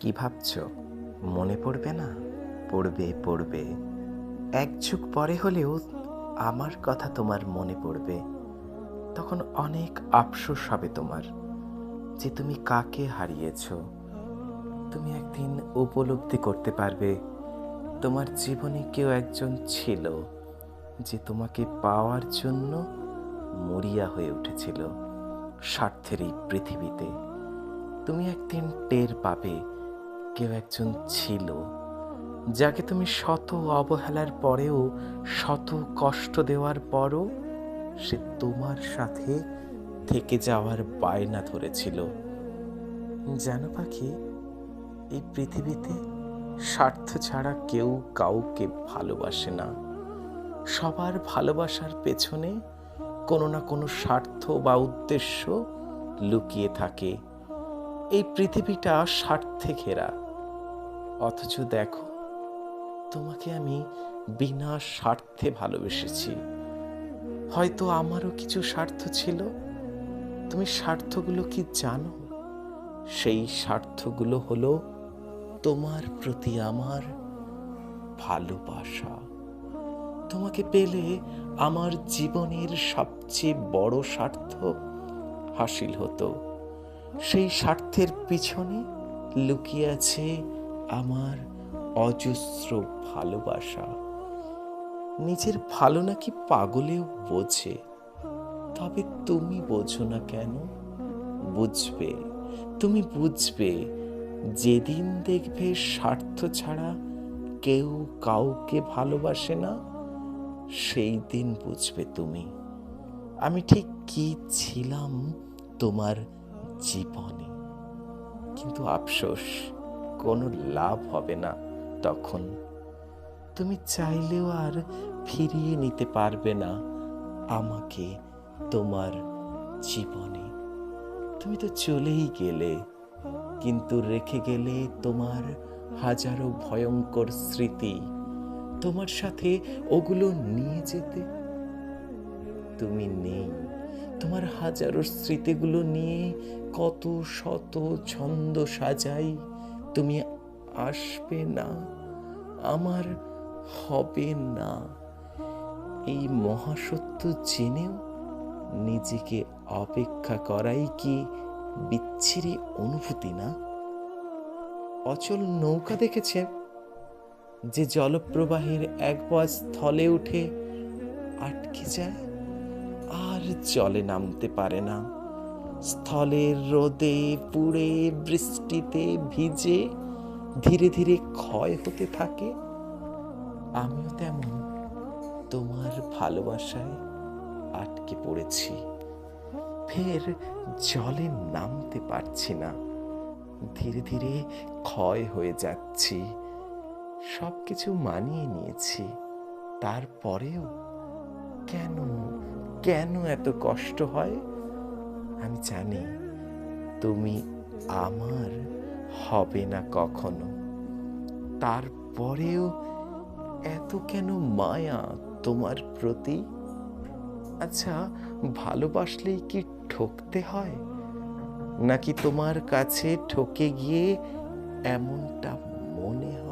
কি ভাবছো? মনে পড়বে না? পড়বে, পড়বে। এক যুগ পরে হলেও আমার কথা তোমার মনে পড়বে। তখন অনেক আফসোস হবে তোমার যে তুমি কাকে হারিয়েছ। তুমি একদিন উপলব্ধি করতে পারবে তোমার জীবনে কেউ একজন ছিল যে তোমাকে পাওয়ার জন্য মরিয়া হয়ে উঠেছিল স্বার্থের এই পৃথিবীতে। তুমি একদিন টের পাবে কেউ একজন ছিল যাকে তুমি শত অবহেলার পরেও, শত কষ্ট দেওয়ার পরও সে তোমার সাথে থেকে যাওয়ার বায়না ধরেছিল। জানো পাখি, এই পৃথিবীতে স্বার্থ ছাড়া কেউ কাউকে ভালোবাসে না। সবার ভালোবাসার পেছনে কোনো না কোনো স্বার্থ বা উদ্দেশ্য লুকিয়ে থাকে। এই পৃথিবীটা স্বার্থে ঘেরা, অথচ দেখো তোমাকে আমি বিনা স্বার্থে ভালোবেসেছি। হয়তো আমারও কিছু স্বার্থ ছিল। তুমি স্বার্থগুলো কি জানো? সেই স্বার্থগুলো হলো তোমার প্রতি আমার ভালোবাসা। তোমাকে পেলে আমার জীবনের সবচেয়ে বড় স্বার্থ হাসিল হতো। সেই স্বার্থের পিছনে লুকিয়ে আছে আমার অজস্র ভালোবাসা। নিজের ভালো নাকি পাগলেও বোঝে, তবে তুমি বোঝো না কেন? বুঝবে, তুমি বুঝবে যেদিন দেখবে স্বার্থ ছাড়া কেউ কাউকে ভালোবাসে না, সেই দিন বুঝবে তুমি আমি ঠিক কি ছিলাম তোমার জীবনে। কিন্তু আফসোস, কোনো লাভ হবে না। তখন তুমি চাইলেও আর ফিরিয়ে নিতে পারবে না আমাকে তোমার জীবনে। তুমি তো চলেই গেলে, কিন্তু রেখে গেলে তোমার হাজারো ভয়ঙ্কর স্মৃতি। তোমার সাথে ওগুলো নিয়ে যেতে তুমি নেই। তোমার হাজারো স্মৃতিগুলো নিয়ে কত শত ছন্দ সাজাই, তুমি আসবে না, আমার হবে না। এই মহাসত্য জেনেও নিজেকে অপেক্ষা করাই কি বিচ্ছিরি অনুভূতি না? অচল নৌকা দেখেছে যে জলপ্রবাহের একবার স্থলে উঠে আটকে যায়, আর জলে নামতে পারে না। স্থলের রোদে পুড়ে বৃষ্টিতে ভিজে ধীরে ধীরে ক্ষয় হতে থাকে। আমিও তেমন তোমার ভালোবাসায় আটকে পড়েছি, ফের জলে নামতে পারছি না। ধীরে ধীরে ক্ষয় হয়ে যাচ্ছি। সব কিছু মানিয়ে নিয়েছি, তারপরেও কেন কেন এত কষ্ট হয়? আমি জানি তুমি আমার হবে না কখনো, তারপরেও এত কেন মায়া তোমার প্রতি? আচ্ছা, ভালোবাসলেই কি ঠকতে হয়, নাকি তোমার কাছে ঠকে গিয়ে এমনটা মনে হয়?